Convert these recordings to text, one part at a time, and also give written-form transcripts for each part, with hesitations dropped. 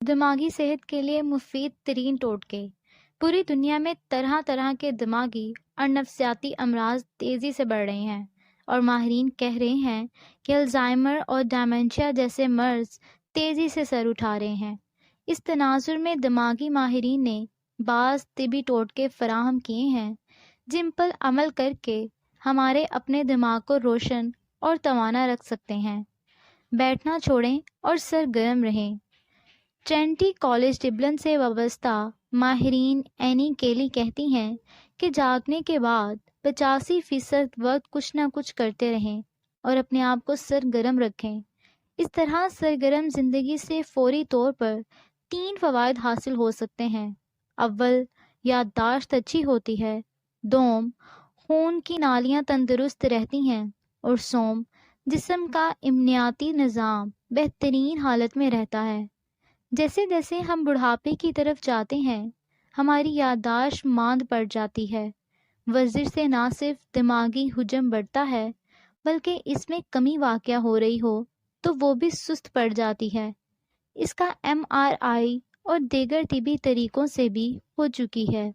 دماغی صحت کے لیے مفید ترین ٹوٹکے۔ پوری دنیا میں طرح طرح کے دماغی اور نفسیاتی امراض تیزی سے بڑھ رہے ہیں، اور ماہرین کہہ رہے ہیں کہ الزائمر اور ڈیمنشیا جیسے مرض تیزی سے سر اٹھا رہے ہیں۔ اس تناظر میں دماغی ماہرین نے بعض طبی ٹوٹکے فراہم کیے ہیں جن پر عمل کر کے ہمارے اپنے دماغ کو روشن اور توانا رکھ سکتے ہیں۔ بیٹھنا چھوڑیں اور سرگرم رہیں۔ ٹرینٹی کالج ڈبلن سے وابستہ ماہرین اینی کیلی کہتی ہیں کہ جاگنے کے بعد 85% وقت کچھ نہ کچھ کرتے رہیں اور اپنے آپ کو سرگرم رکھیں۔ اس طرح سرگرم زندگی سے فوری طور پر 3 فوائد حاصل ہو سکتے ہیں۔ اول، یادداشت اچھی ہوتی ہے۔ دوم، خون کی نالیاں تندرست رہتی ہیں۔ اور سوم، جسم کا امنیاتی نظام بہترین حالت میں رہتا ہے۔ جیسے جیسے ہم بڑھاپے کی طرف جاتے ہیں، ہماری یادداشت ماند پڑ جاتی ہے۔ ورزش سے نہ صرف دماغی حجم بڑھتا ہے، بلکہ اس میں کمی واقع ہو رہی ہو تو وہ بھی سست پڑ جاتی ہے۔ اس کا MRI اور دیگر طبی طریقوں سے بھی ہو چکی ہے۔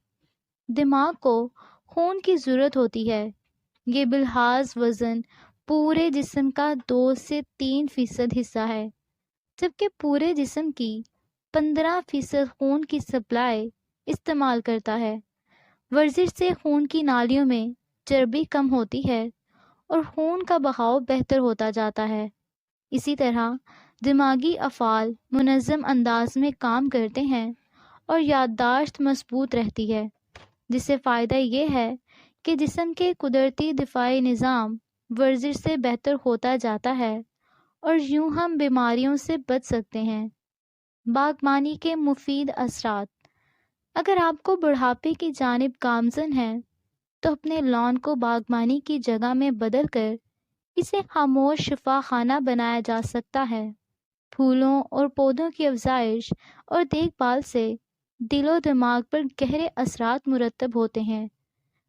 دماغ کو خون کی ضرورت ہوتی ہے۔ یہ بلحاظ وزن پورے جسم کا 2 سے 3% حصہ ہے، جبکہ پورے جسم کی 15% خون کی سپلائی استعمال کرتا ہے۔ ورزش سے خون کی نالیوں میں چربی کم ہوتی ہے اور خون کا بہاؤ بہتر ہوتا جاتا ہے۔ اسی طرح دماغی افعال منظم انداز میں کام کرتے ہیں اور یادداشت مضبوط رہتی ہے، جس سے فائدہ یہ ہے کہ جسم کے قدرتی دفاعی نظام ورزش سے بہتر ہوتا جاتا ہے اور یوں ہم بیماریوں سے بچ سکتے ہیں۔ باغبانی کے مفید اثرات۔ اگر آپ کو بڑھاپے کی جانب گامزن ہیں تو اپنے لان کو باغبانی کی جگہ میں بدل کر اسے خاموش شفا خانہ بنایا جا سکتا ہے۔ پھولوں اور پودوں کی افزائش اور دیکھ بھال سے دل و دماغ پر گہرے اثرات مرتب ہوتے ہیں۔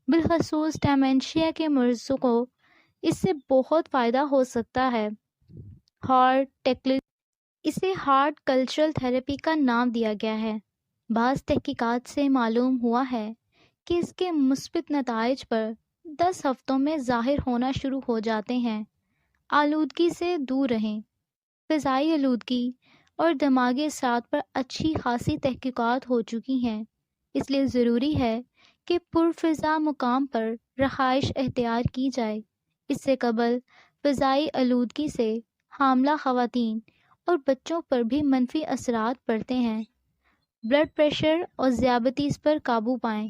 بالخصوص ڈیمنشیا کے مریضوں کو اس سے بہت فائدہ ہو سکتا ہے۔ اسے ہارٹ کلچرل تھراپی کا نام دیا گیا ہے۔ بعض تحقیقات سے معلوم ہوا ہے کہ اس کے مثبت نتائج پر 10 ہفتوں میں ظاہر ہونا شروع ہو جاتے ہیں۔ آلودگی سے دور رہیں۔ فضائی آلودگی اور دماغی اثرات پر اچھی خاصی تحقیقات ہو چکی ہیں، اس لیے ضروری ہے کہ پرفضا مقام پر رہائش اختیار کی جائے۔ اس سے قبل فضائی آلودگی سے حاملہ خواتین اور بچوں پر بھی منفی اثرات پڑتے ہیں۔ بلڈ پریشر اور ذیابیطس پر قابو پائیں۔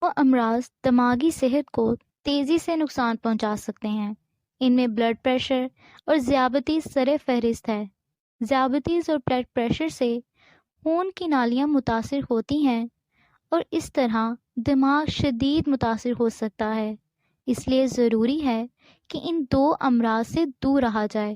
وہ امراض دماغی صحت کو تیزی سے نقصان پہنچا سکتے ہیں۔ ان میں بلڈ پریشر اور ذیابیطس سر فہرست ہے۔ ذیابیطس اور بلڈ پریشر سے خون کی نالیاں متاثر ہوتی ہیں اور اس طرح دماغ شدید متاثر ہو سکتا ہے۔ اس لیے ضروری ہے کہ ان 2 امراض سے دور رہا جائے۔